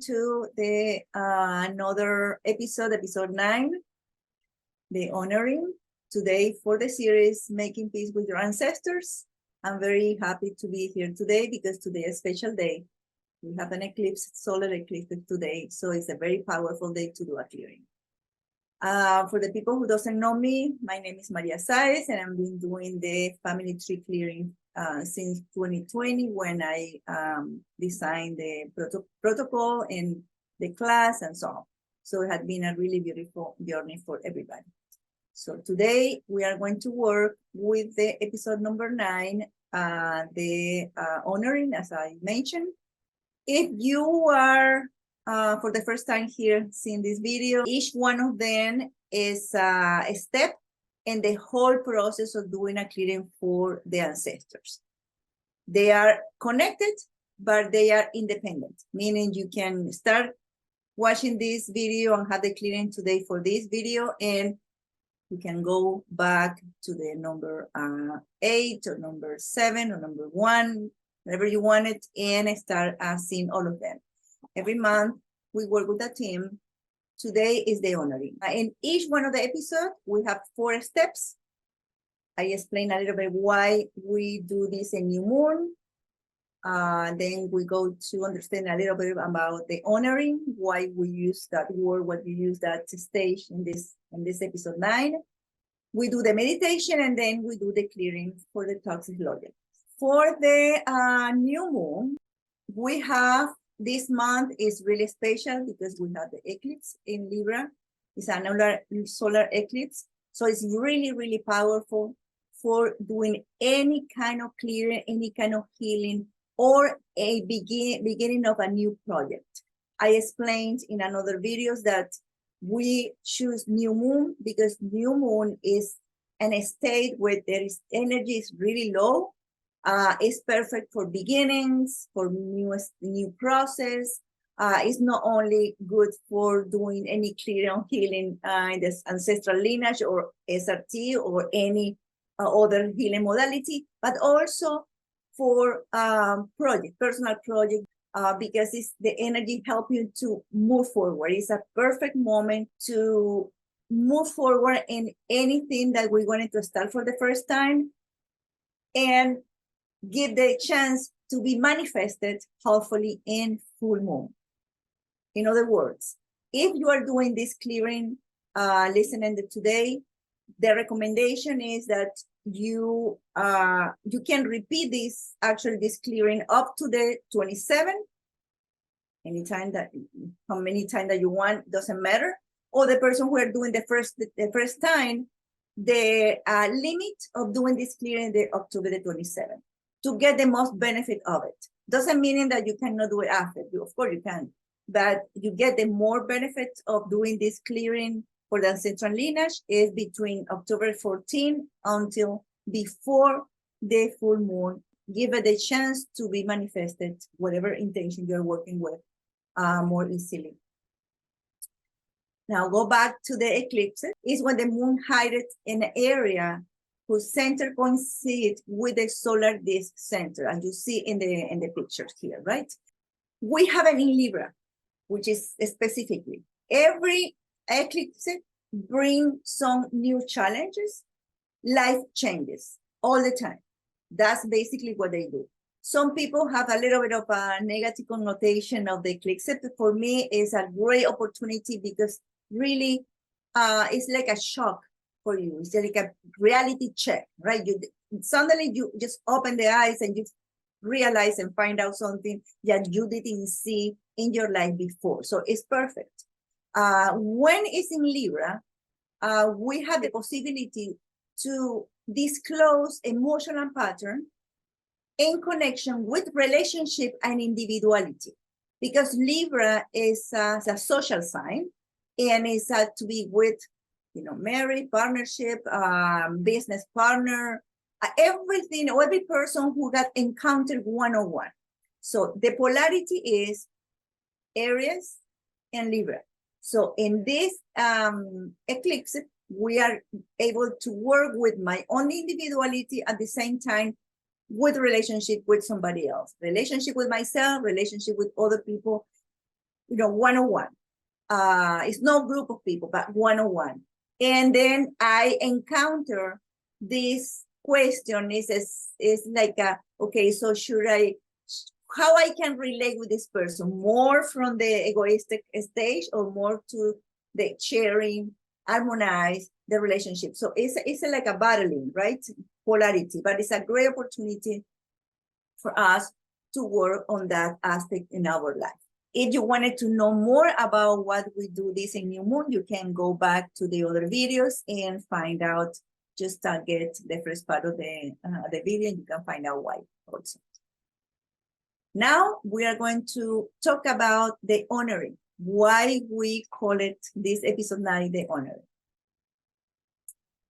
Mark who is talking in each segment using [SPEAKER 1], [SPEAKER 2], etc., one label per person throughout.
[SPEAKER 1] to the another episode 9, the honoring. Today for the series, Making Peace with Your Ancestors. I'm very happy to be here today because today is a special day. We have an eclipse, solar eclipse today, so it's a very powerful day to do a clearing. For the people who doesn't know me, my name is Maria Saez, and I've been doing the family tree clearing since 2020 when I designed the protocol and the class and so on. So it had been a really beautiful journey for everybody. So today we are going to work with the episode number 9, the honoring, as I mentioned. If you are for the first time here seeing this video, each one of them is a step in the whole process of doing a clearing for the ancestors. They are connected, but they are independent, meaning you can start watching this video and have the clearing today for this video, and you can go back to the number 8 or number 7 or number 1, whatever you want it, and start seeing all of them. Every month, we work with a team. Today is the honoring. In each one of the episodes, we have 4 steps. I explain a little bit why we do this in new moon. Then we go to understand a little bit about the honoring, why we use that word, what we use that stage in this episode 9. We do the meditation, and then we do the clearing for the toxic logic. For the new moon, we have, this month is really special because we have the eclipse in Libra. It's another solar eclipse. So it's really, really powerful for doing any kind of clearing, any kind of healing, or a beginning of a new project. I explained in another videos that we choose new moon because new moon is in a state where there is energy is really low. It's perfect for beginnings, for new process. It's not only good for doing any clearing or healing in the ancestral lineage or SRT or any other healing modality, but also for personal project, because it's the energy help you to move forward. It's a perfect moment to move forward in anything that we wanted to start for the first time and give the chance to be manifested, hopefully in full moon. In other words, if you are doing this clearing, listening to today, the recommendation is that you can repeat this clearing up to the 27th, anytime that, how many times that you want, doesn't matter. Or the person who are doing the first time, the limit of doing this clearing the October the 27th to get the most benefit of it. Doesn't mean that you cannot do it after. Of course you can, but you get the more benefits of doing this clearing for the ancestral lineage is between October 14 until before the full moon. Give it a chance to be manifested, whatever intention you're working with, more easily. Now go back to the eclipse. Is when the moon hides in an area whose center coincides with the solar disk center, as you see in the pictures here, right? We have it in Libra, which is specifically every eclipse bring some new challenges, life changes all the time. That's basically what they do. Some people have a little bit of a negative connotation of the eclipse. For me, it's a great opportunity because really it's like a shock for you. It's like a reality check, right? Suddenly you just open the eyes and you realize and find out something that you didn't see in your life before. So it's perfect. When it's in Libra, we have the possibility to disclose emotional pattern in connection with relationship and individuality, because Libra is a social sign and is to be with, married, partnership, business partner, everything, every person who got encountered one-on-one. So the polarity is Aries and Libra. So in this eclipse, we are able to work with my own individuality at the same time with relationship with somebody else, relationship with myself, relationship with other people, one-on-one. It's no group of people, but one-on-one. And then I encounter this question is like, okay, so how I can relate with this person, more from the egoistic stage or more to the sharing, harmonize the relationship. So it's like a battling, right? Polarity, but it's a great opportunity for us to work on that aspect in our life. If you wanted to know more about what we do this in New Moon, you can go back to the other videos and find out, just get the first part of the video and you can find out why also. Now we are going to talk about the honoring, why we call it this episode 9, the honoring.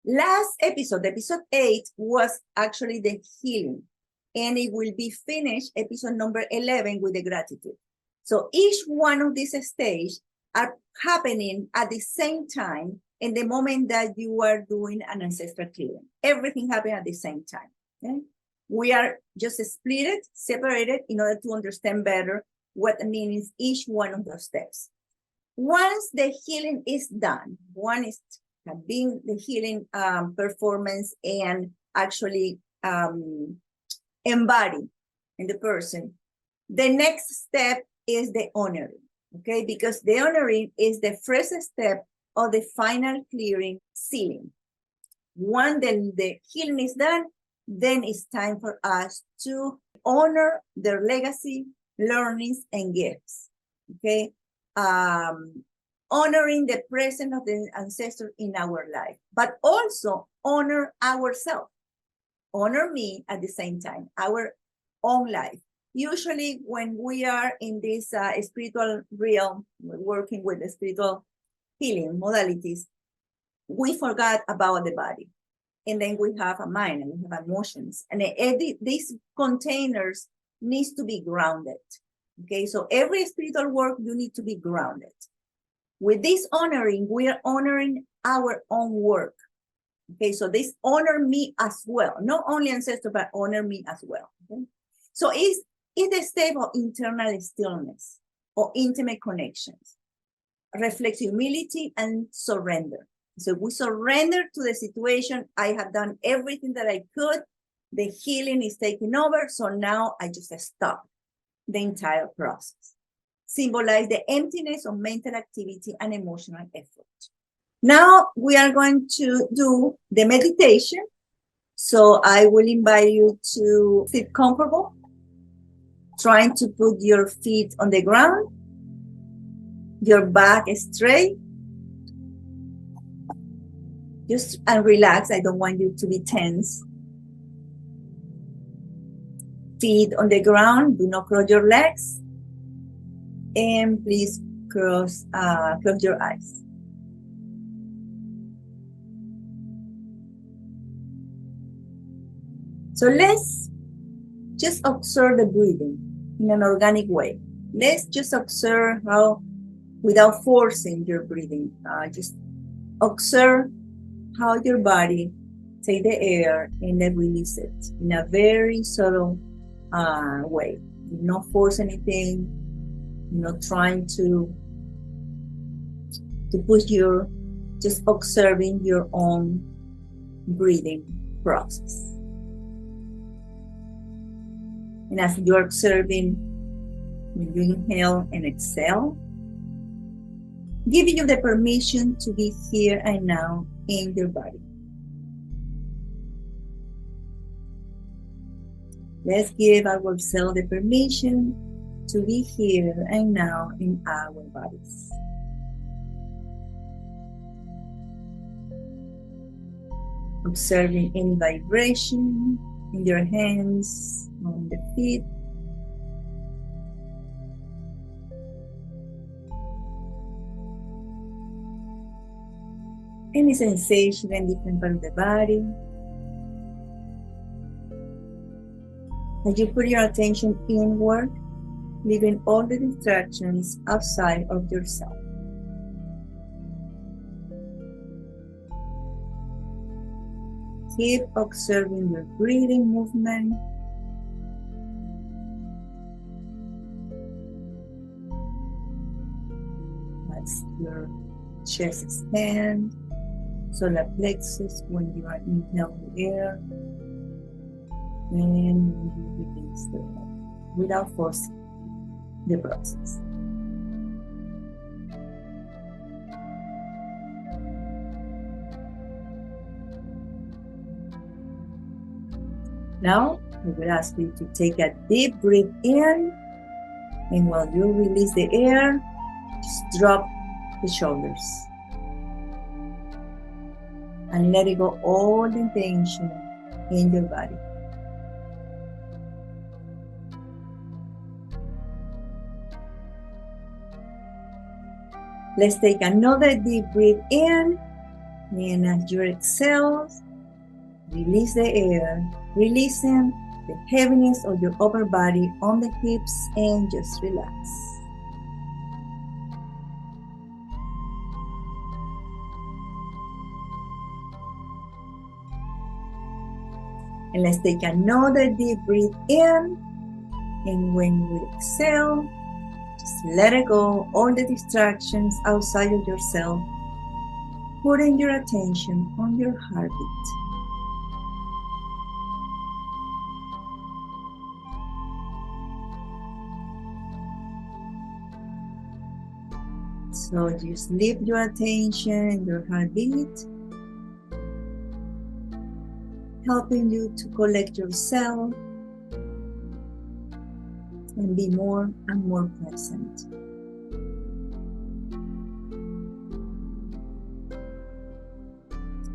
[SPEAKER 1] Last episode 8, was actually the healing, and it will be finished episode number 11 with the gratitude. So each one of these stages are happening at the same time in the moment that you are doing an ancestral clearing. Everything happens at the same time. Okay? We are just separated in order to understand better what means each one of those steps. Once the healing is done, one is being the healing performance and actually embodied in the person, the next step is the honoring, okay? Because the honoring is the first step of the final clearing sealing. Once the healing is done, then it's time for us to honor their legacy, learnings, and gifts, okay? Honoring the presence of the ancestor in our life, but also honor ourselves. Honor me at the same time, our own life. Usually when we are in this spiritual realm, working with the spiritual healing modalities, we forgot about the body. And then we have a mind and we have emotions. And these containers needs to be grounded. Okay, so every spiritual work, you need to be grounded. With this honoring, we are honoring our own work. Okay, so this honor me as well. Not only ancestor, but honor me as well. Okay? So it's a state of internal stillness or intimate connections. Reflects humility and surrender. So we surrender to the situation. I have done everything that I could. The healing is taking over. So now I just stop the entire process. Symbolize the emptiness of mental activity and emotional effort. Now we are going to do the meditation. So I will invite you to sit comfortable, trying to put your feet on the ground, your back straight. Just and relax. I don't want you to be tense. Feet on the ground. Do not cross your legs. And please close your eyes. So let's just observe the breathing in an organic way. Let's just observe how, without forcing your breathing, just observe how your body take the air and then release it in a very subtle way. Do not force anything. You're not trying to push just observing your own breathing process. And as you're observing, when you inhale and exhale, giving you the permission to be here and now in your body. Let's give ourselves the permission to be here and now in our bodies. Observing any vibration in your hands, on the feet. Any sensation in different part of the body. As you put your attention inward, leaving all the distractions outside of yourself. Keep observing your breathing movement. makes your chest expand. Solar plexus when you are inhaling air, and you release the air without forcing the process. Now, I will ask you to take a deep breath in, and while you release the air, just drop the shoulders and let it go all the tension in your body. Let's take another deep breath in, and as you exhale, release the air, releasing the heaviness of your upper body on the hips, and just relax. And let's take another deep breath in, and when you exhale, just let it go, all the distractions outside of yourself, putting your attention on your heartbeat. So just leave your attention in your heartbeat, helping you to collect yourself and be more and more present.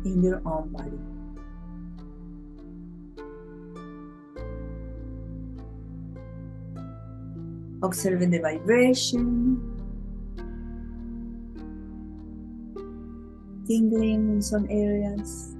[SPEAKER 1] In your own body. Observing the vibration, tingling in some areas.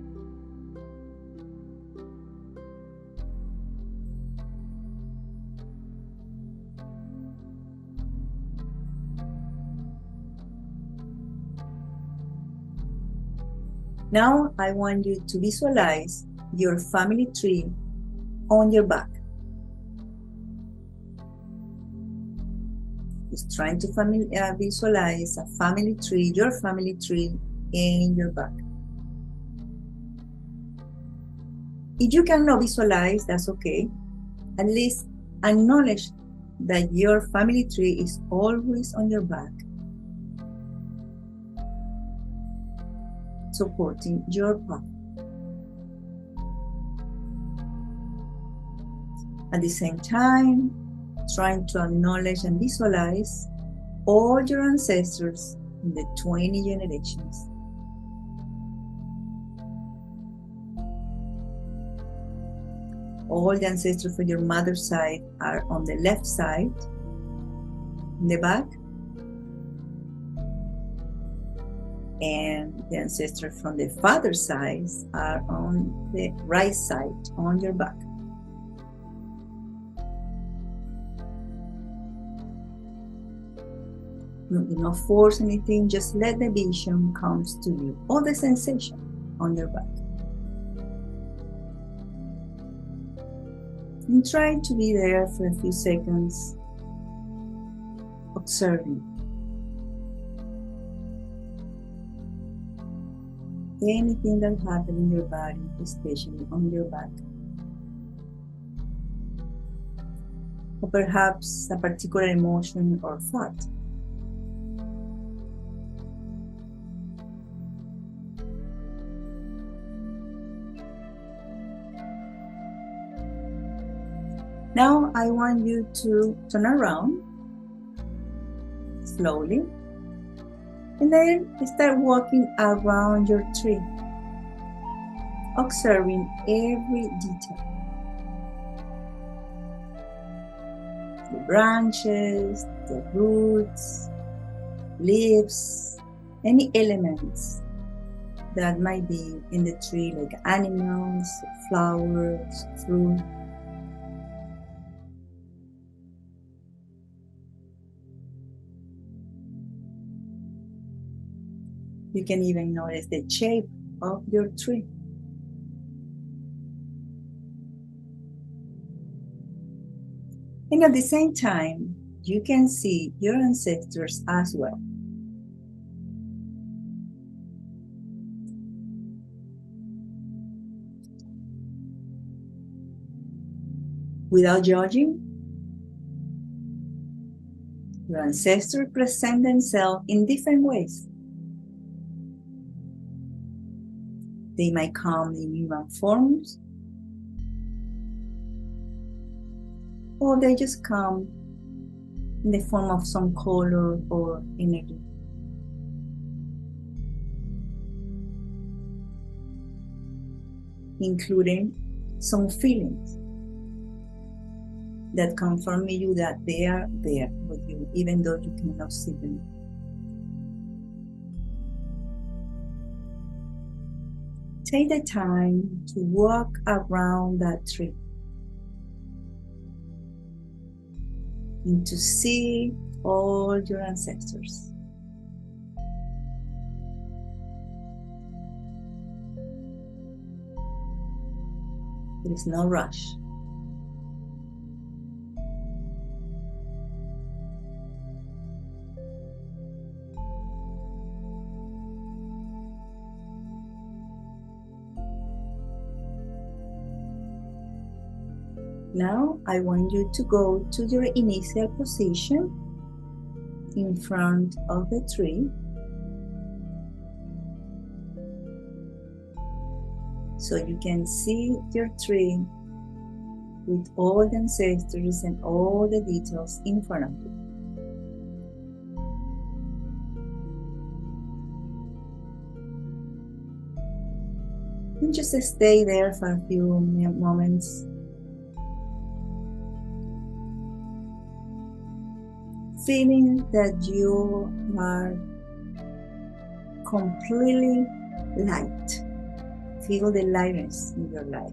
[SPEAKER 1] Now I want you to visualize your family tree on your back. Just trying to visualize a family tree, your family tree in your back. If you cannot visualize, that's okay. At least acknowledge that your family tree is always on your back, supporting your path. At the same time, trying to acknowledge and visualize all your ancestors in the 20 generations. All the ancestors from your mother's side are on the left side, in the back. And the ancestors from the father's side are on the right side, on your back. Do not force anything, just let the vision come to you, or the sensation on your back. And try to be there for a few seconds, observing. Anything that happens in your body, especially on your back. Or perhaps a particular emotion or thought. Now I want you to turn around slowly and then start walking around your tree, observing every detail. The branches, the roots, leaves, any elements that might be in the tree, like animals, flowers, fruit. You can even notice the shape of your tree. And at the same time, you can see your ancestors as well. without judging. Your ancestors present themselves in different ways. They might come in human forms, or they just come in the form of some color or energy. Including some feelings that confirm you that they are there with you, even though you cannot see them. Take the time to walk around that tree and to see all your ancestors. There is no rush. Now I want you to go to your initial position in front of the tree. So you can see your tree with all the ancestors and all the details in front of you. And just stay there for a few moments. Feeling that you are completely light. Feel the lightness in your life.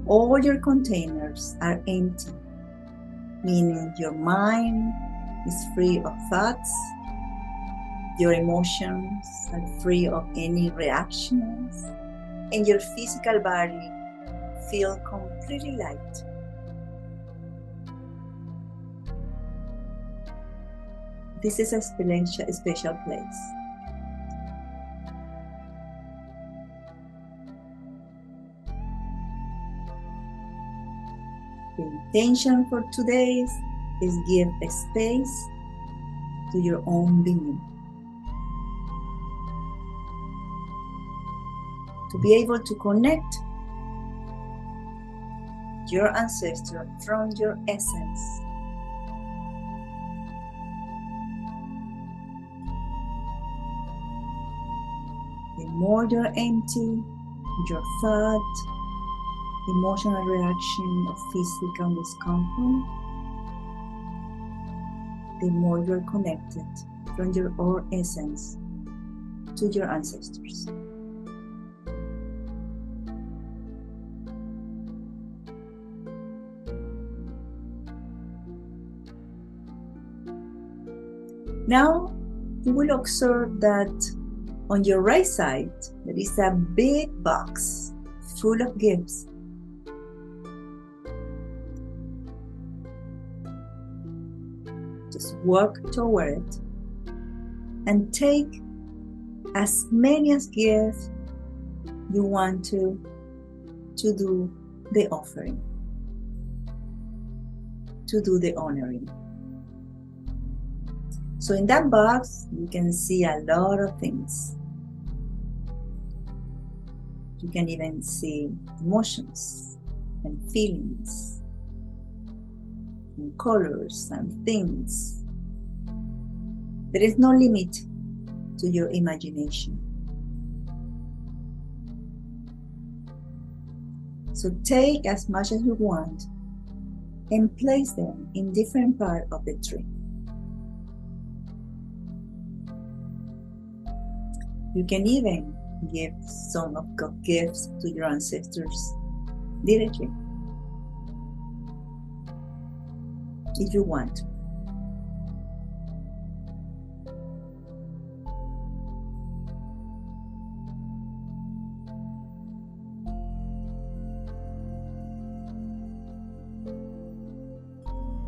[SPEAKER 1] All your containers are empty, meaning your mind is free of thoughts, your emotions are free of any reactions, and your physical body feels completely light. This is a special place. The intention for today is give a space to your own being. To be able to connect your ancestor from your essence. The more you're empty, your thought, emotional reaction of physical discomfort, the more you're connected from your own essence to your ancestors. Now, you will observe that on your right side, there is a big box full of gifts. Just walk toward it and take as many as gifts you want to do the offering, to do the honoring. So in that box, you can see a lot of things. You can even see emotions and feelings and colors and things. There is no limit to your imagination. So take as much as you want and place them in different parts of the tree. You can even give some of God's gifts to your ancestors directly, if you want.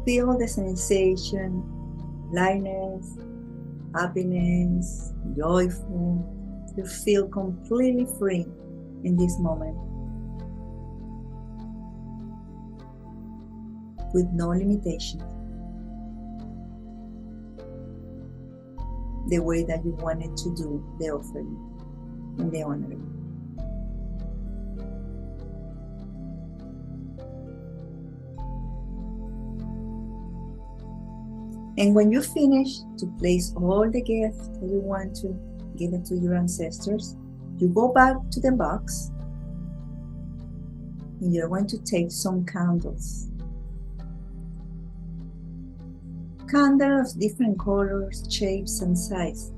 [SPEAKER 1] Feel the sensation, lightness, happiness, joyful. You feel completely free in this moment. with no limitations, the way that you wanted to do the offering and the honoring. And when you finish to place all the gifts that you want to give it to your ancestors, you go back to the box and you're going to take some candles. Candles of different colors, shapes, and size.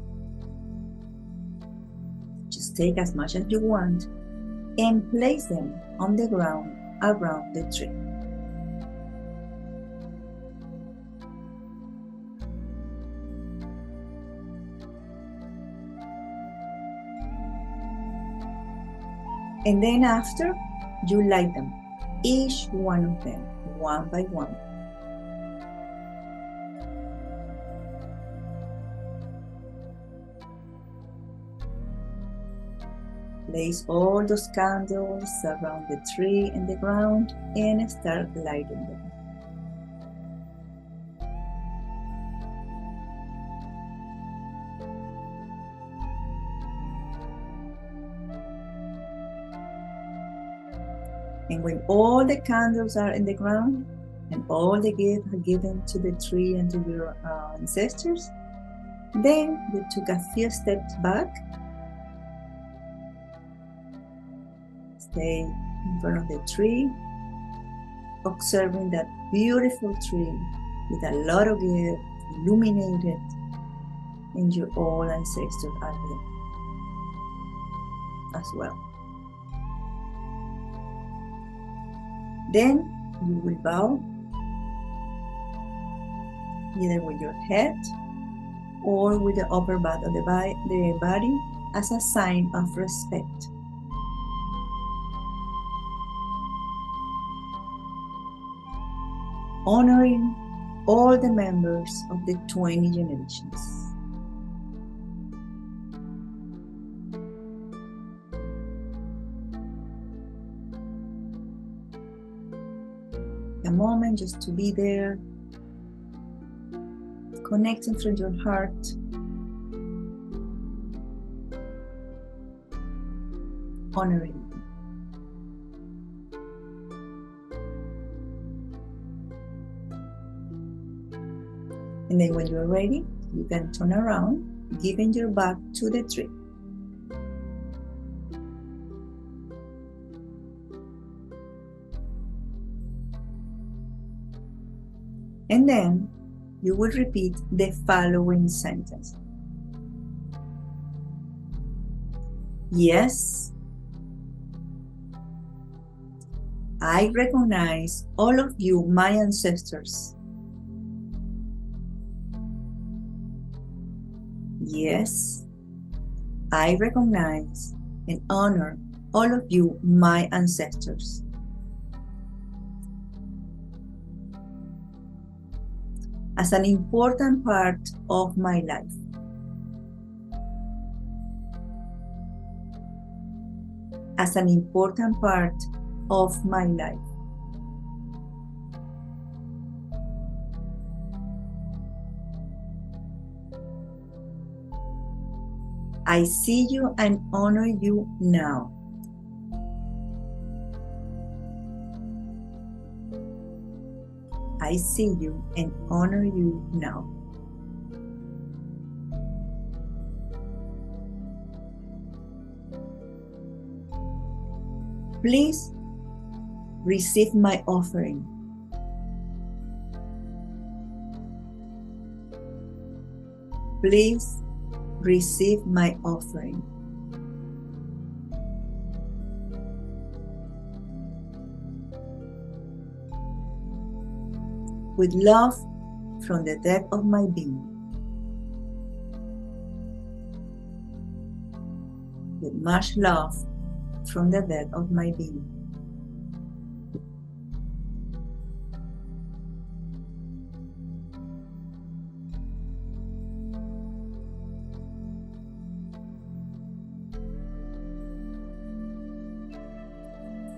[SPEAKER 1] Just take as much as you want and place them on the ground around the tree. And then after, you light them, each one of them, one by one. Place all those candles around the tree and the ground and start lighting them. And when all the candles are in the ground and all the gifts are given to the tree and to your ancestors, then you took a few steps back, stay in front of the tree, observing that beautiful tree with a lot of gifts, illuminated, and your all ancestors are there as well. Then you will bow either with your head or with the upper part of the body as a sign of respect. Honoring all the members of the 20 generations. A moment just to be there, connecting through your heart, honoring. And then when you're ready, you can turn around, giving your back to the tree. And then you will repeat the following sentence. Yes, I recognize all of you, my ancestors. Yes, I recognize and honor all of you, my ancestors. As an important part of my life. As an important part of my life. I see you and honor you now. I see you and honor you now. Please receive my offering. Please receive my offering. With love from the depth of my being. With much love from the depth of my being.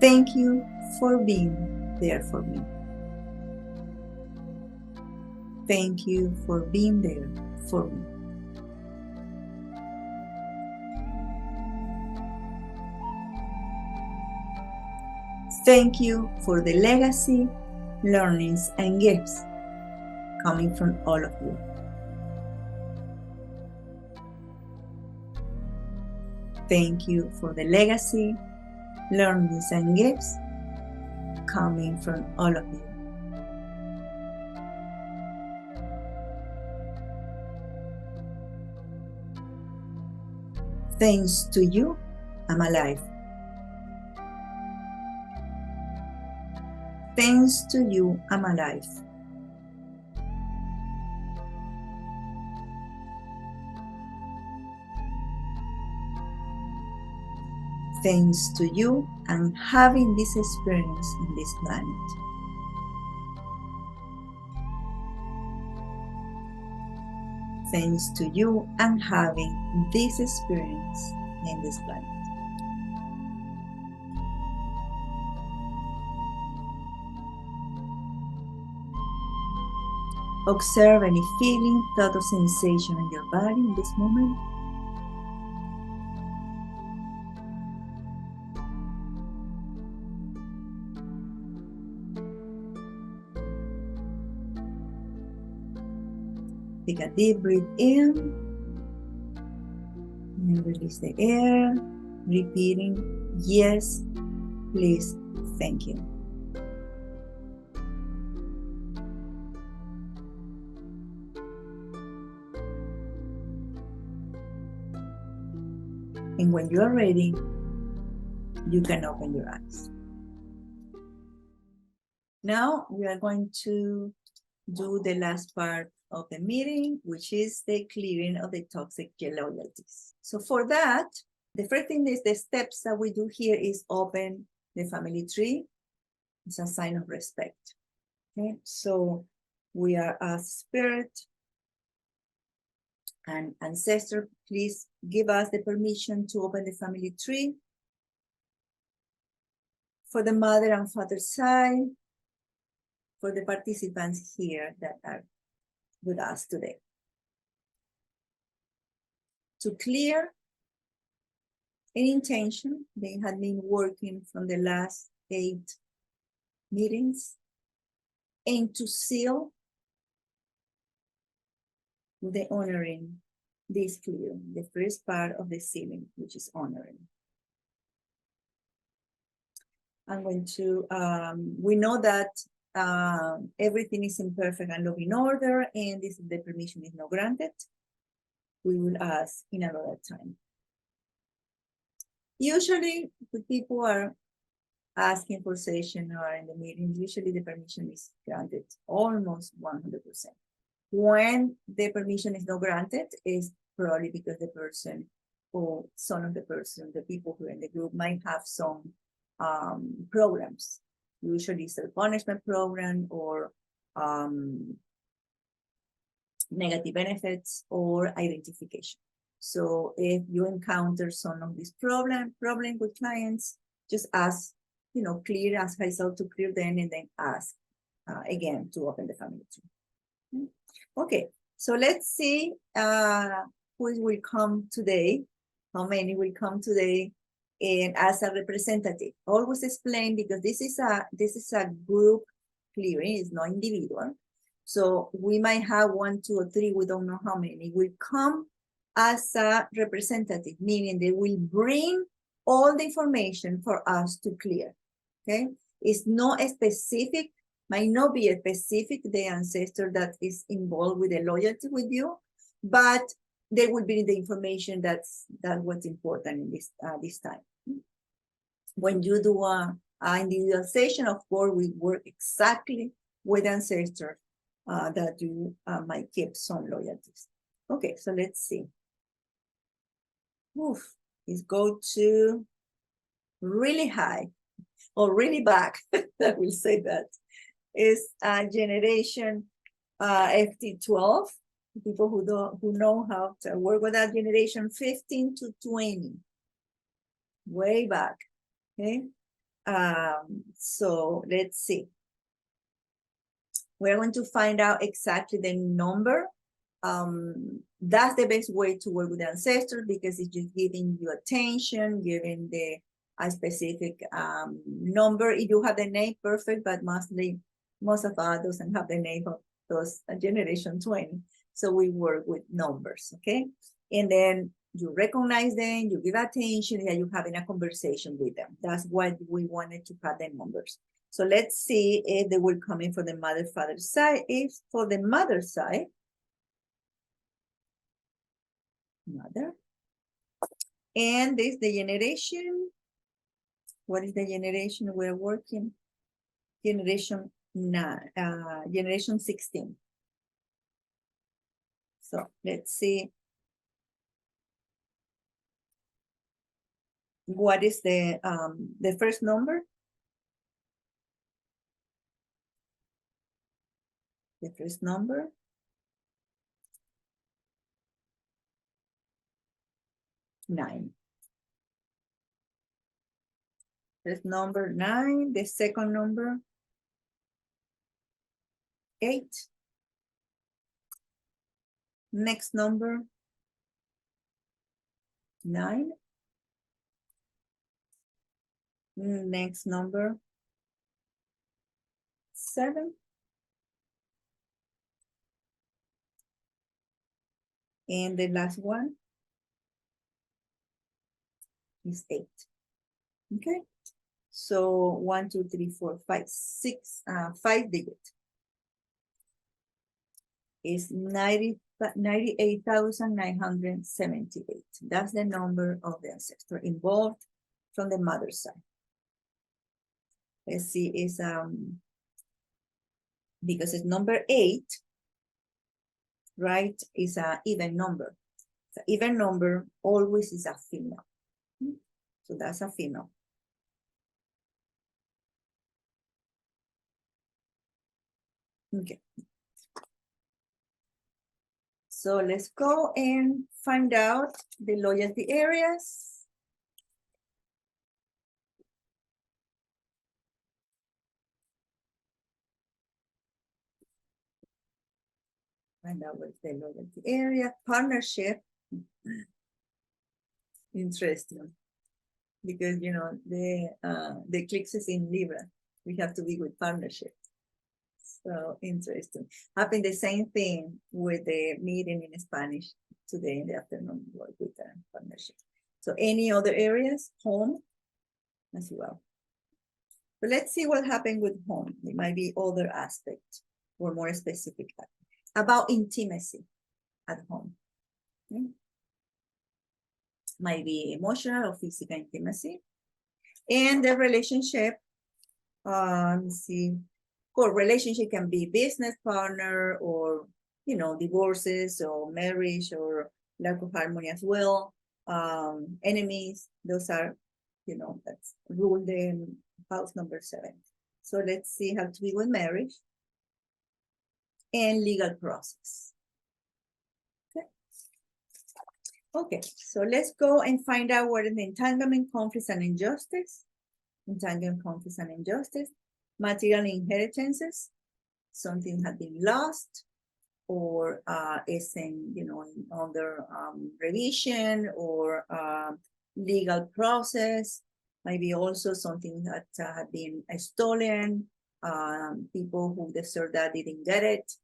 [SPEAKER 1] Thank you for being there for me. Thank you for being there for me. Thank you for the legacy, learnings, and gifts coming from all of you. Thank you for the legacy, learnings, and gifts coming from all of you. Thanks to you, I'm alive. Thanks to you, I'm alive. Thanks to you, I'm having this experience in this planet. Thanks to you, I'm having this experience in this planet. Observe any feeling, thought, or sensation in your body in this moment. Take a deep breath in and release the air, repeating, yes, please, thank you. And when you are ready, you can open your eyes. Now we are going to do the last part of the meeting, which is the clearing of the toxic loyalties. So for that, the first thing is the steps that we do here is open the family tree. It's a sign of respect. Okay, so we are as spirit and ancestor, please give us the permission to open the family tree for the mother and father side, for the participants here that are with us today. To clear an intention, they had been working from the last 8 meetings, and to seal the honoring this clearing, the first part of the sealing, which is honoring. I'm going to, we know that everything is in perfect and loving order, and this the permission is not granted. We will ask in another time. Usually, when people are asking for session or in the meeting, usually the permission is granted almost 100%. When the permission is not granted, is probably because the person or some of the person, the people who are in the group might have some programs, usually self-punishment program or negative benefits or identification. So if you encounter some of these problem with clients, just ask, clear, ask myself to clear them and then ask again to open the family tree. Okay, so let's see who will come today, how many will come today, and as a representative. Always explain, because this is a group clearing, it's not individual. So we might have 1, 2, or 3, we don't know how many will come as a representative, meaning they will bring all the information for us to clear. Okay, it's not a specific, might not be a specific the ancestor that is involved with the loyalty with you, but they will bring the information that's what's important in this time. When you do a individualization, of course, we work exactly with ancestors that you might keep some loyalties. Okay, so let's see. Oof, let's go to really high or really back. I will say that is generation FT12. People who know how to work with that generation 15 to 20, way back. Okay, so let's see. We're going to find out exactly the number. That's the best way to work with the ancestors because it's just giving you attention, giving a specific number. If you have the name, perfect, but mostly most of us doesn't have the name of those generation 20. So we work with numbers, okay? And then you recognize them, you give attention, and you're having a conversation with them. That's what we wanted to have the numbers. So let's see if they will come in for the mother, father side. If for the mother side, mother, and this the generation. What is the generation we're working? Generation 9, generation 16. So let's see. What is the first number? The first number. 9. First number 9. The second number 8. Next number 9. Next number 7. And the last one is 8. Okay. So 1, 2, 3, 4, 5, 6, 5 digits is 98,978. That's the number of the ancestor involved from the mother's side. Let's see, is because it's number 8, right? Is an even number. So even number always is a female. So that's a female. Okay. So let's go and find out the loyalty areas. Find out what's the loyalty area. Partnership. Interesting. Because, you know, the eclipse is in Libra. We have to be with partnership. So interesting. Happened the same thing with the meeting in Spanish today in the afternoon work with the partnership. So any other areas? Home as well. But let's see what happened with home. It might be other aspects or more specific about intimacy at home. Okay. Might be emotional or physical intimacy. And the relationship, let's see, or relationship can be business partner or, you know, divorces or marriage or lack of harmony as well. Enemies, those are, you know, that's ruled in house number 7. So let's see how to be with marriage and legal process. Okay. Okay, so let's go and find out what is the entanglement, conflicts, and injustice. Entanglement, conflicts, and injustice. Material inheritances, something had been lost or is in, you know, under revision or legal process. Maybe also something that had been stolen. People who deserve that didn't get it.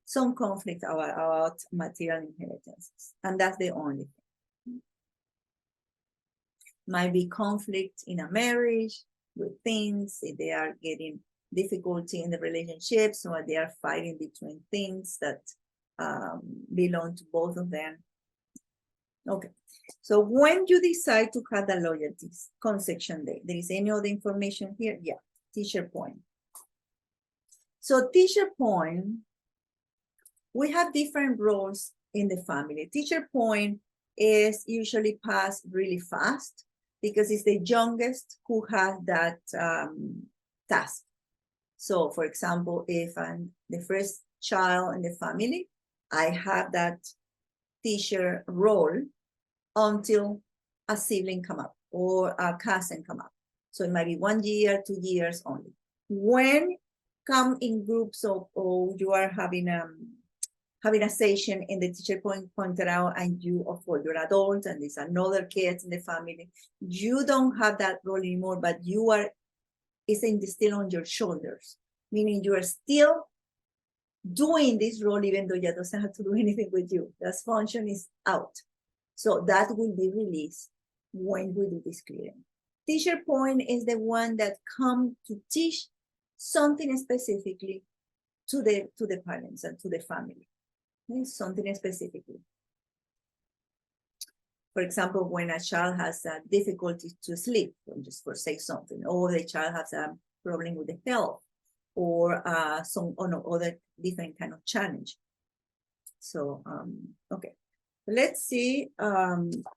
[SPEAKER 1] Some conflict about material inheritances, and that's the only thing. Might be conflict in a marriage with things, if they are getting difficulty in the relationships or they are fighting between things that belong to both of them. Okay, so when you decide to cut the loyalties, conception day, there is any other information here? Yeah, teacher point. So teacher point, we have different roles in the family. Teacher point is usually passed really fast because it's the youngest who has that task. So for example, if I'm the first child in the family, I have that teacher role until a sibling come up or a cousin come up. So it might be 1 year, 2 years only. When come in groups or you are having a session and the teacher pointed out and you of all you're adults and there's another kids in the family, you don't have that role anymore, but it's still on your shoulders, meaning you are still doing this role even though it doesn't have to do anything with you. That function is out. So that will be released when we do this clearing. Teacher point is the one that come to teach something specifically to the parents and to the family. Okay? Something specifically. For example, when a child has difficulty to sleep, just for say something, or the child has a problem with the health, or some other different kind of challenge. So, okay. Let's see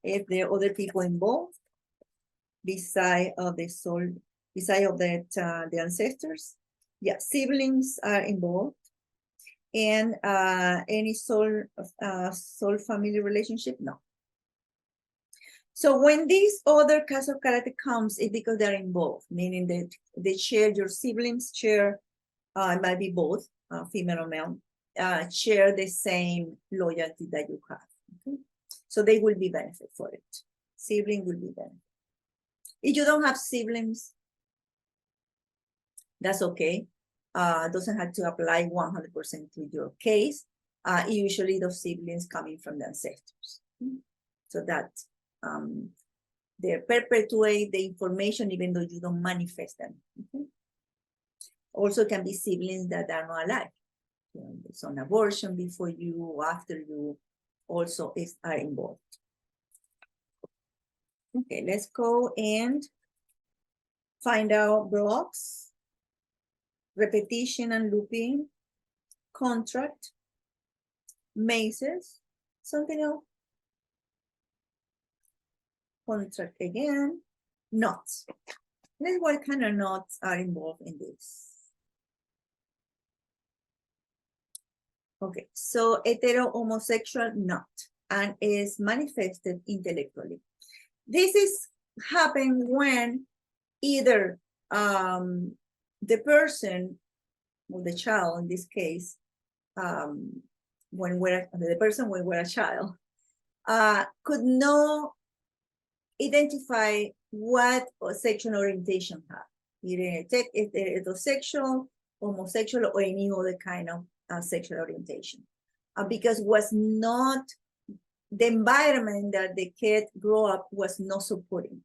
[SPEAKER 1] if there are other people involved beside of the soul, beside of that the ancestors. Yeah, siblings are involved, and any soul family relationship, no. So when this other cast of character comes, it's because they're involved, meaning that they share, your siblings share, it might be both, female or male, share the same loyalty that you have. Okay? So they will be benefit for it. Sibling will be benefit. If you don't have siblings, that's okay. Doesn't have to apply 100% to your case. Usually those siblings coming from the ancestors. So that they perpetuate the information even though you don't manifest them. Okay? Also can be siblings that are not alive. There's an abortion before you or after you also are involved. Okay, let's go and find out blocks, repetition and looping, contract, mazes, something else. Contract again, knots. Let's what kind of knots are involved in this. Okay, so hetero-homosexual knot and is manifested intellectually. This is happen when either the person or the child in this case, when we're a child, could not identify what sexual orientation have, either heterosexual, homosexual, or any other kind of sexual orientation, because was not the environment that the kid grew up was not supporting.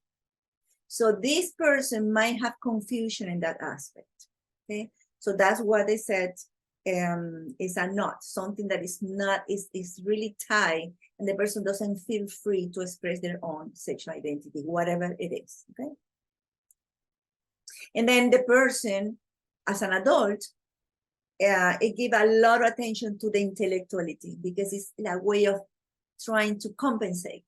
[SPEAKER 1] So this person might have confusion in that aspect. Okay, so that's what they said is a knot, something that is not is really tight, and the person doesn't feel free to express their own sexual identity, whatever it is. Okay, and then the person, as an adult, it give a lot of attention to the intellectuality because it's a way of trying to compensate.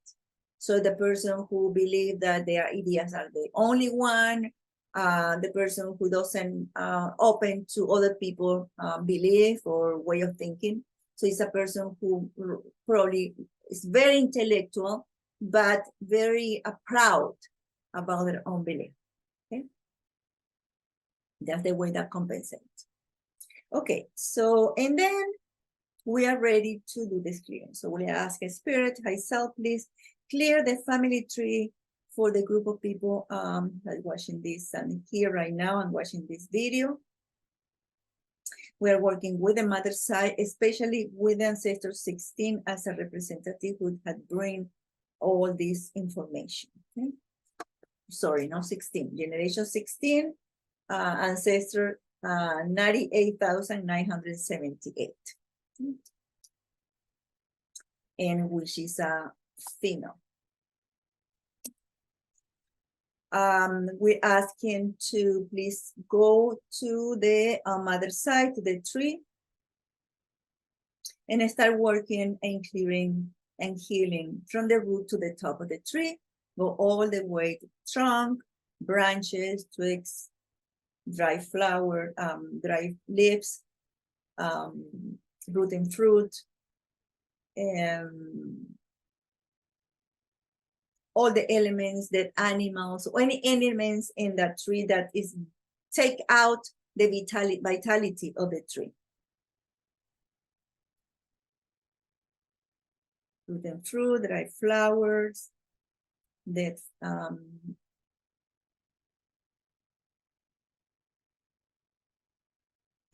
[SPEAKER 1] So the person who believes that their ideas are the only one, the person who doesn't open to other people belief or way of thinking. So it's a person who probably is very intellectual, but very proud about their own belief. Okay, that's the way that compensates. Okay, so and then we are ready to do this clearing. So we'll ask a spirit, high self, please clear the family tree for the group of people that are watching this and here right now and watching this video. We are working with the mother side, especially with the ancestor 16 as a representative who had bring all this information. Okay? Sorry, not 16, generation 16, ancestor 98,978. And which is a female. We're asking to please go to the mother side, to the tree, and start working and clearing and healing from the root to the top of the tree. Go all the way to the trunk, branches, twigs, dry flower, dry leaves, root and fruit, all the elements that animals or any elements in that tree that is take out the vitality of the tree. Fruit and fruit, dry flowers, that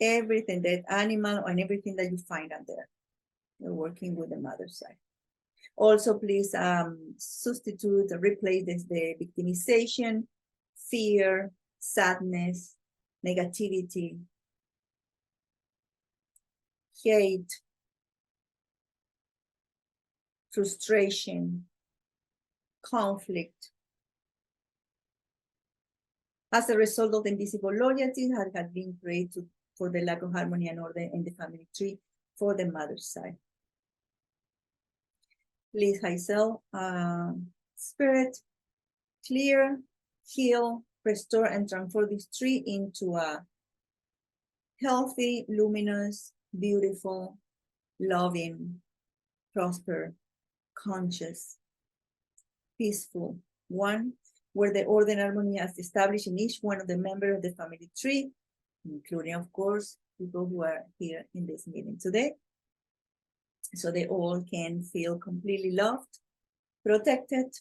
[SPEAKER 1] everything, that animal and everything that you find out there. You're working with the mother side. Also, please substitute, replace the victimization, fear, sadness, negativity, hate, frustration, conflict. As a result of the invisible loyalty that had been created for the lack of harmony and order in the family tree for the mother's side. Please, Hazel, spirit, clear, heal, restore, and transform this tree into a healthy, luminous, beautiful, loving, prosper, conscious, peaceful one, where the order and harmony is established in each one of the members of the family tree, including, of course, people who are here in this meeting today. So they all can feel completely loved, protected,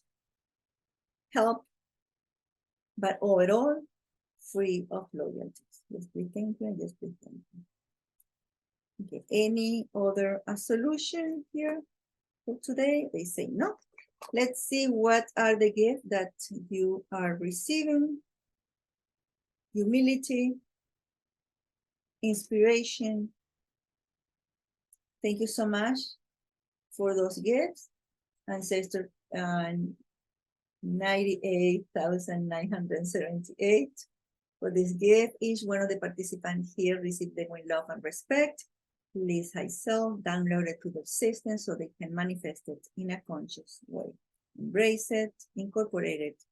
[SPEAKER 1] helped, but overall, free of loyalties. Just be thank you and just be thank you. Okay, any other solution here for today? They say no. Let's see what are the gifts that you are receiving. Humility, inspiration. Thank you so much for those gifts. Ancestor 98,978 for this gift. Each one of the participants here received them with love and respect. Please, Hazel, download it to the system so they can manifest it in a conscious way. Embrace it, incorporate it,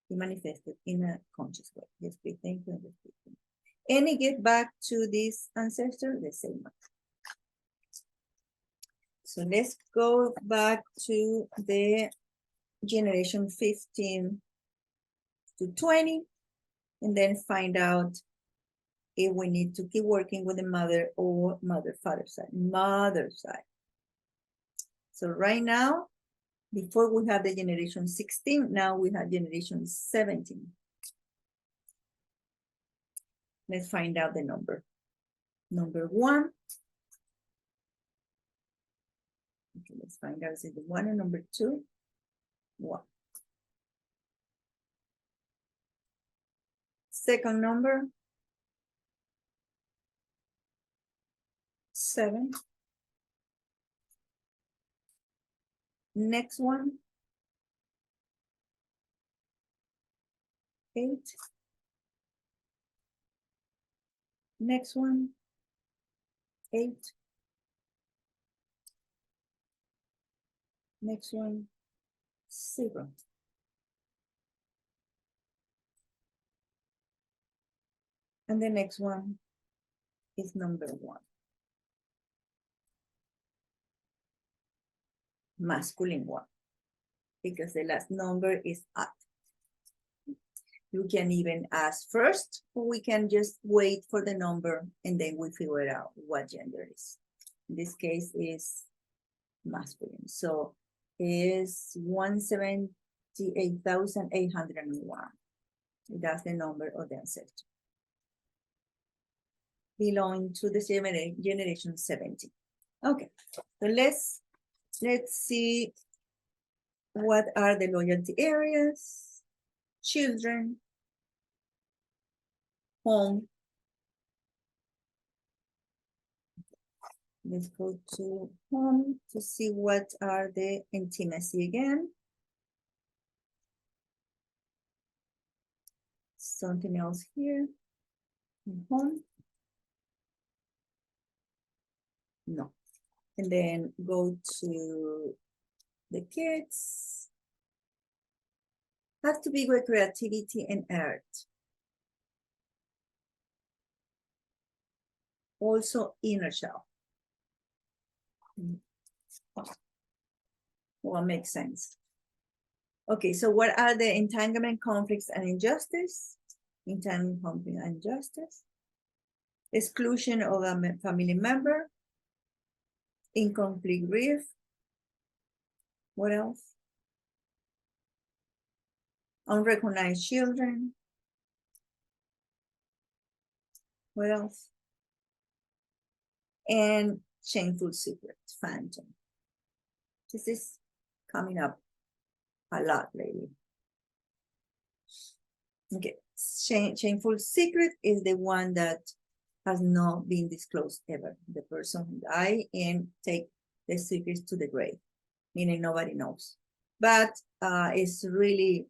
[SPEAKER 1] and manifest it in a conscious way. Just be thank you and just be thank you. Any gift back to this ancestor, the same one. So let's go back to the generation 15 to 20, and then find out if we need to keep working with the mother or father side. Mother side. So right now, before we have the generation 16, now we have generation 17. Let's find out the number. Number 1. Okay, let's find out, is it the 1 or number 2? 1. Second number, 7. Next one, 8. Next one, 8. Next one, 0. And the next one is number 1. Masculine one, because the last number is up. You can even ask first, or we can just wait for the number and then we figure out what gender is. In this case is masculine. So is 178,801. That's the number of the ancestor. Belonging to the generation 17. Okay, so let's see what are the loyalty areas. Children, home. Let's go to home to see what are the intimacy again. Something else here. Home. No. And then go to the kids. Have to be with creativity and art. Also inner child. What makes sense? Okay, so what are the entanglement, conflicts, and injustice? Entanglement, conflict, and injustice. exclusion of a family member, incomplete grief. What else? Unrecognized children. What else? And shameful secret, phantom. This is coming up a lot lately. Okay, shameful secret is the one that has not been disclosed ever. The person die and take the secrets to the grave, meaning nobody knows. But it's really,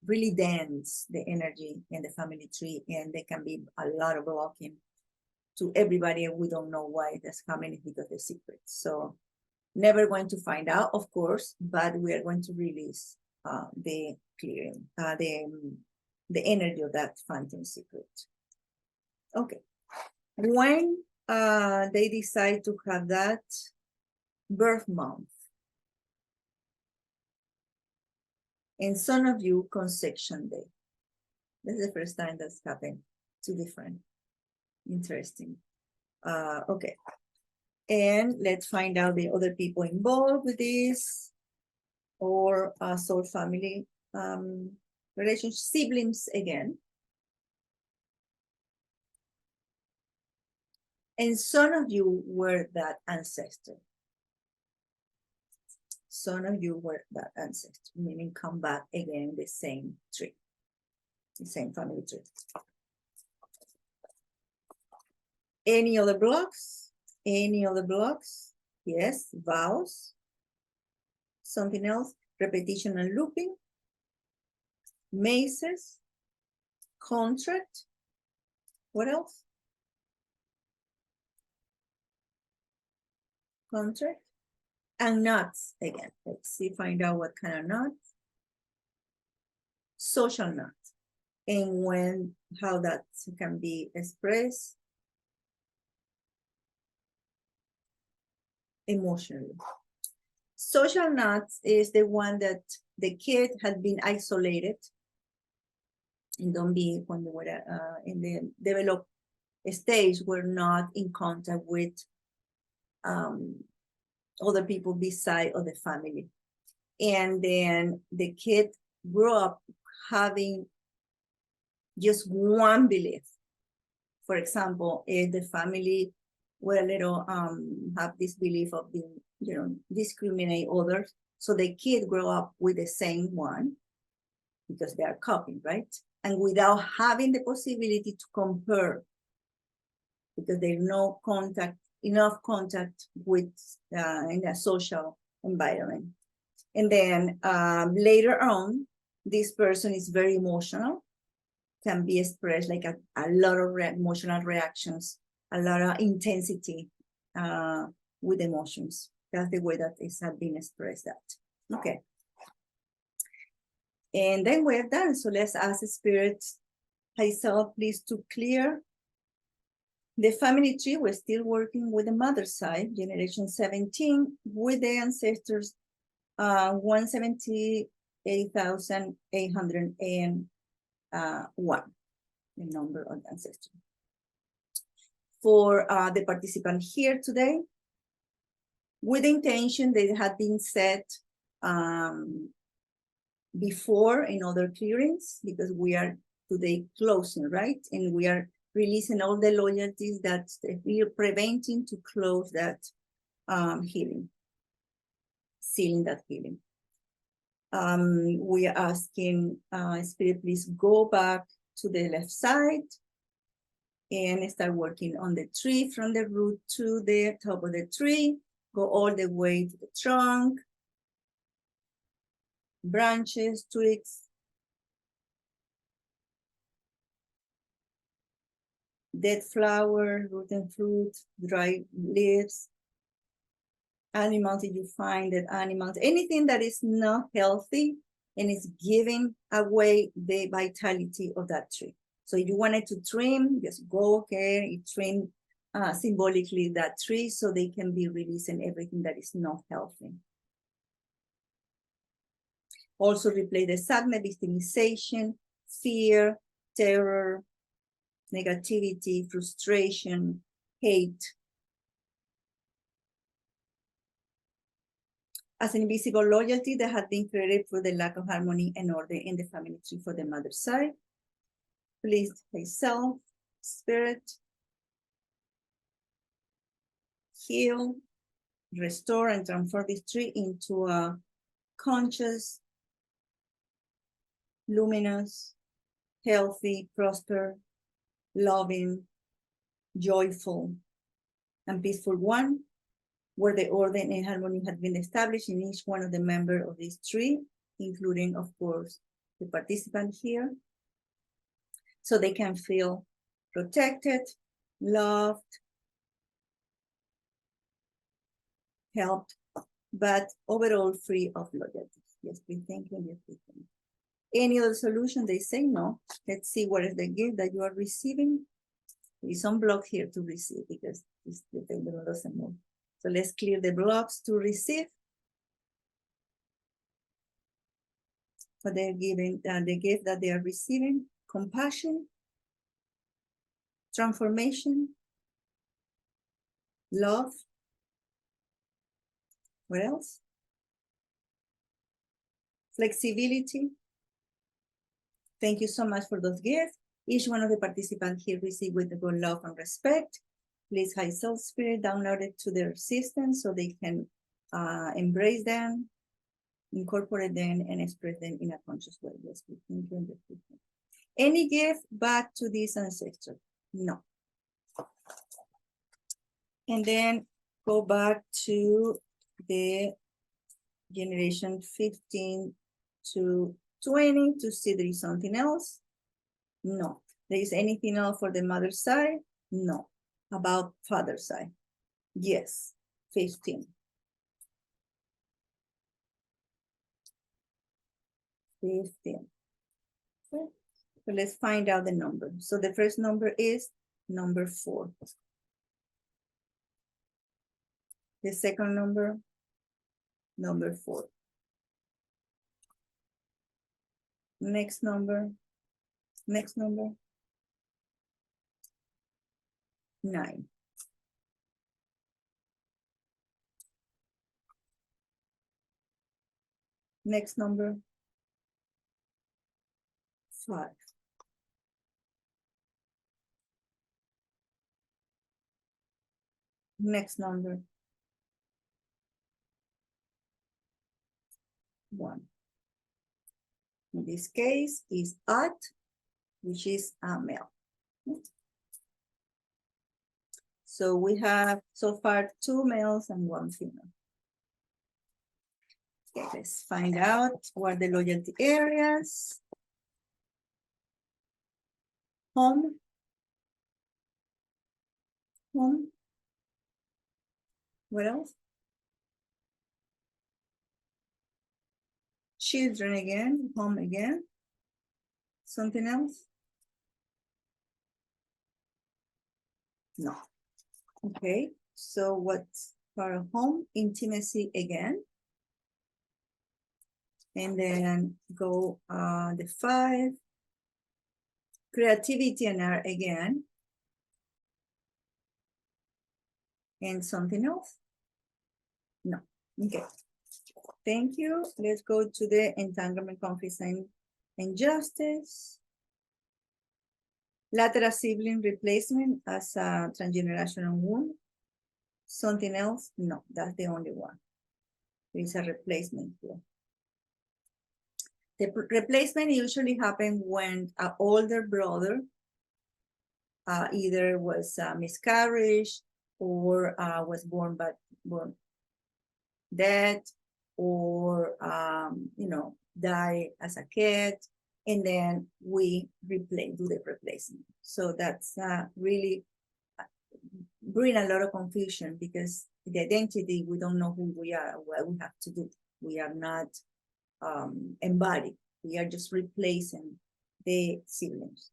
[SPEAKER 1] really dense, the energy in the family tree, and there can be a lot of blocking to everybody, and we don't know why that's coming because the secret. So never going to find out, of course, but we are going to release the clearing, the energy of that phantom secret. Okay. When they decide to have that birth month, and some of you conception day. This is the first time that's happened. Two different. Interesting. Okay. And let's find out the other people involved with this, or soul family relationship, siblings again. And some of you were that ancestor. Some of you were that ancestor, meaning come back again the same tree, the same family tree. Any other blocks? Any other blocks? Yes, vows. Something else? Repetition and looping. Mazes. Contract. What else? Contract. And knots again. Let's see, find out what kind of knots. Social knots. And when, how that can be expressed. Emotionally. Social knots is the one that the kid had been isolated and don't be, when they were in the developed stage, were not in contact with other people beside of the family. And then the kid grew up having just one belief. For example, if the family were a little have this belief of being, discriminate others, so the kid grow up with the same one because they are copying, right? And without having the possibility to compare, because there's no contact, enough contact with in a social environment. And then later on, this person is very emotional, can be expressed like a lot of emotional reactions, a lot of intensity with emotions. That's the way that it has been expressed that. Okay. And then we're done. So let's ask the Spirit Itself, please, to clear the family tree. We're still working with the mother side, generation 17, with the ancestors, 178,801, the number of ancestors. For the participant here today, with the intention that had been set before in other clearings, because we are today closing, right? And we are releasing all the loyalties that we are preventing to close that healing, sealing that healing. We are asking Spirit, please go back to the left side and start working on the tree from the root to the top of the tree. Go all the way to the trunk, branches, twigs, dead flower, rotten fruit, dry leaves, animals that you find, that animals, anything that is not healthy and is giving away the vitality of that tree. So if you wanted to trim, just go here and trim symbolically that tree so they can be releasing everything that is not healthy. Also replace the sadness, victimization, fear, terror, negativity, frustration, hate. As an invisible loyalty that had been created for the lack of harmony and order in the family tree for the mother's side. Please, self, spirit, heal, restore, and transform this tree into a conscious, luminous, healthy, prosper, loving, joyful, and peaceful one, where the order and harmony had been established in each one of the members of this tree, including, of course, the participant here, so they can feel protected, loved, helped, but overall free of loyalty. Yes, please, thank you. Yes, please, thank you. Any other solution? They say no. Let's see what is the gift that you are receiving. There is some block here to receive because the pendulum doesn't move. So let's clear the blocks to receive. What they're giving, the gift that they are receiving: compassion, transformation, love. What else? Flexibility. Thank you so much for those gifts. Each one of the participants here received with the good love and respect. Please, high self spirit, download it to their system so they can embrace them, incorporate them, and express them in a conscious way. Yes, we thank you. Any gift back to this ancestor? No. And then go back to the generation 15 to 20 to see there is something else. No. There is anything else for the mother's side? No. About father's side? Yes. 15. 15. Okay. So let's find out the number. So the first number is number 4. The second number, number 4. Next number, 9. Next number, 5. Next number, 1. In this case is At, which is a male. So we have so far 2 males and 1 female. Okay, let's find out what the loyalty areas. Home. What else? Children again, home again. Something else? No. Okay, so what's for home? Intimacy again. And then go the 5. Creativity and art again. And something else? No. Okay. Thank you. Let's go to the entanglement, conflict, and justice. Lateral sibling replacement as a transgenerational wound. Something else? No, that's the only one. There is a replacement here. The replacement usually happens when an older brother either was miscarriage or was born dead, or die as a kid, and then we do the replacement. So that's really bring a lot of confusion because the identity, we don't know who we are, what we have to do. We are not embodied. We are just replacing the siblings.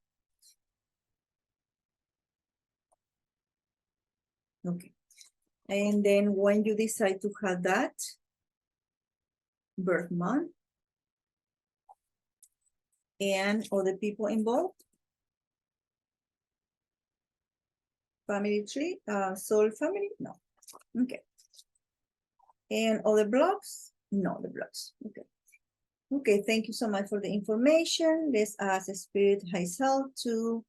[SPEAKER 1] Okay. And then when you decide to have that birth month and other people involved, family tree, soul family? No. Okay. And other blocks? No, the blocks. Okay. Okay, thank you so much for the information. Let's ask Spirit High Self to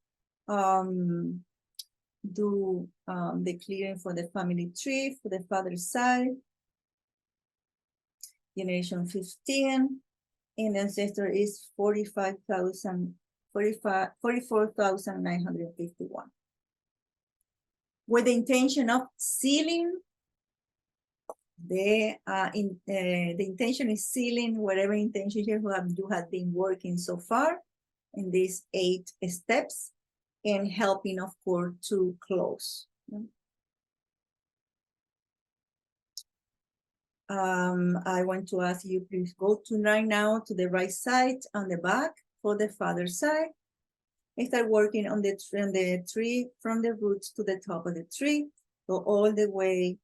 [SPEAKER 1] do the clearing for the family tree, for the father's side, generation 15, and ancestor is 44,951. With the intention of sealing the intention is sealing whatever intention you have been working so far in these 8 steps, and helping, of course, to close. I want to ask you, please go to right now to the right side on the back for the father's side, and start working on the tree from the roots to the top of the tree. Go all the way,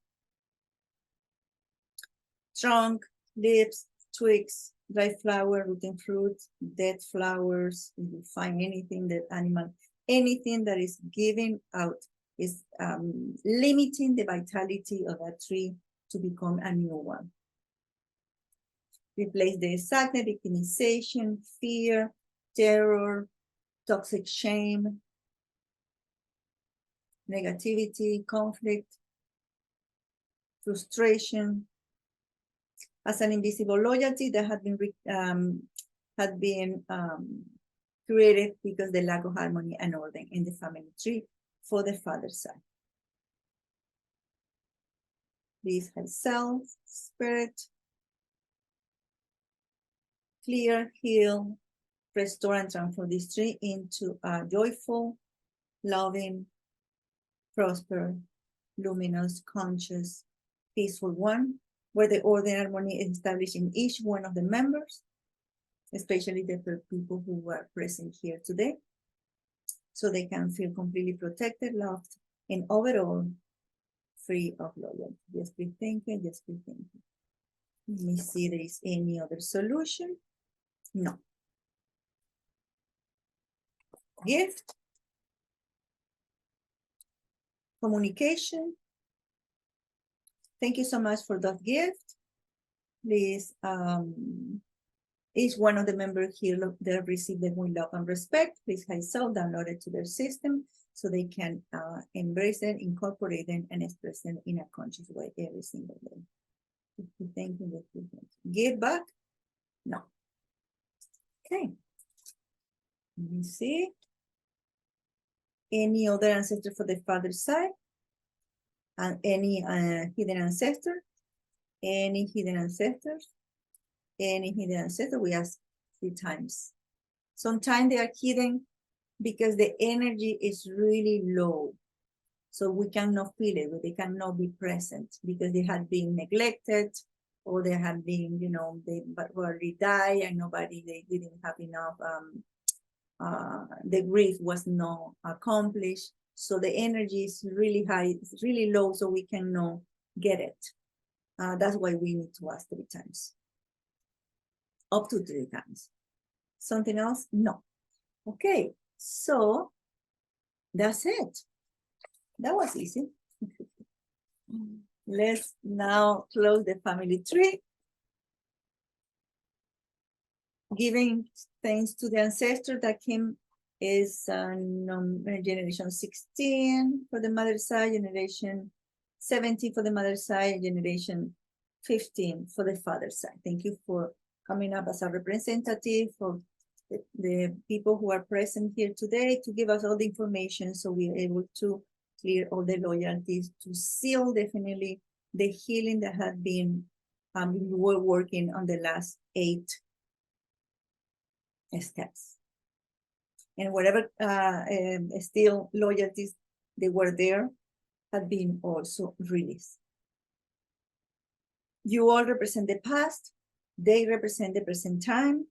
[SPEAKER 1] trunk, leaves, twigs, dry flower, root and fruit, dead flowers. If you find anything that animal, anything that is giving out is limiting the vitality of that tree to become a new one. Replace the sadness, victimization, fear, terror, toxic shame, negativity, conflict, frustration, as an invisible loyalty that had been created because the lack of harmony and order in the family tree for the father's side. Please have self, spirit, clear, heal, restore, and transform this tree into a joyful, loving, prosper, luminous, conscious, peaceful one, where the order and harmony is established in each one of the members, especially the people who were present here today, so they can feel completely protected, loved, and overall free of loyalty. Just be thinking, just be thinking. Let me see if there is any other solution. No. Gift. Communication. Thank you so much for that gift. Please, each one of the members here that receive them with love and respect. Please have self download it to their system so they can embrace it, incorporate them, and express them in a conscious way every single day. Thank you. Give back? No. Okay. Let me see. Any other ancestor for the father's side? And any hidden ancestor? Any hidden ancestors? Any hidden ancestor? We ask 3 times. Sometimes they are hidden because the energy is really low. So we cannot feel it, they cannot be present because they had been neglected, or they had been, they already died and they didn't have enough, the grief was not accomplished. So the energy is really high, it's really low, so we cannot get it. That's why we need to ask 3 times. Up to 3 times. Something else? No. Okay, so that's it. That was easy. Let's now close the family tree. Giving thanks to the ancestor that came is generation 16 for the mother's side, generation 17 for the mother's side, generation 15 for the father's side. Thank you for coming up as a representative for the people who are present here today to give us all the information so we are able to clear all the loyalties, to seal definitely the healing that had been we were working on the last 8 steps. And whatever still loyalties they were there had been also released. You all represent the past, they represent the present time.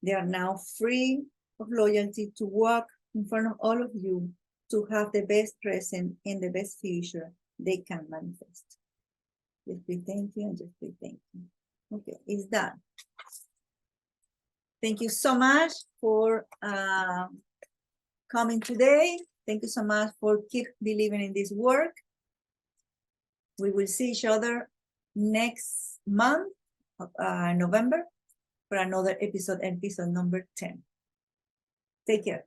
[SPEAKER 1] They are now free of loyalty to walk in front of all of you to have the best present and the best future they can manifest. Just be thinking and just be thinking. Okay, it's done. Thank you so much for coming today. Thank you so much for keep believing in this work. We will see each other next month, November, for another episode number 10. Take care.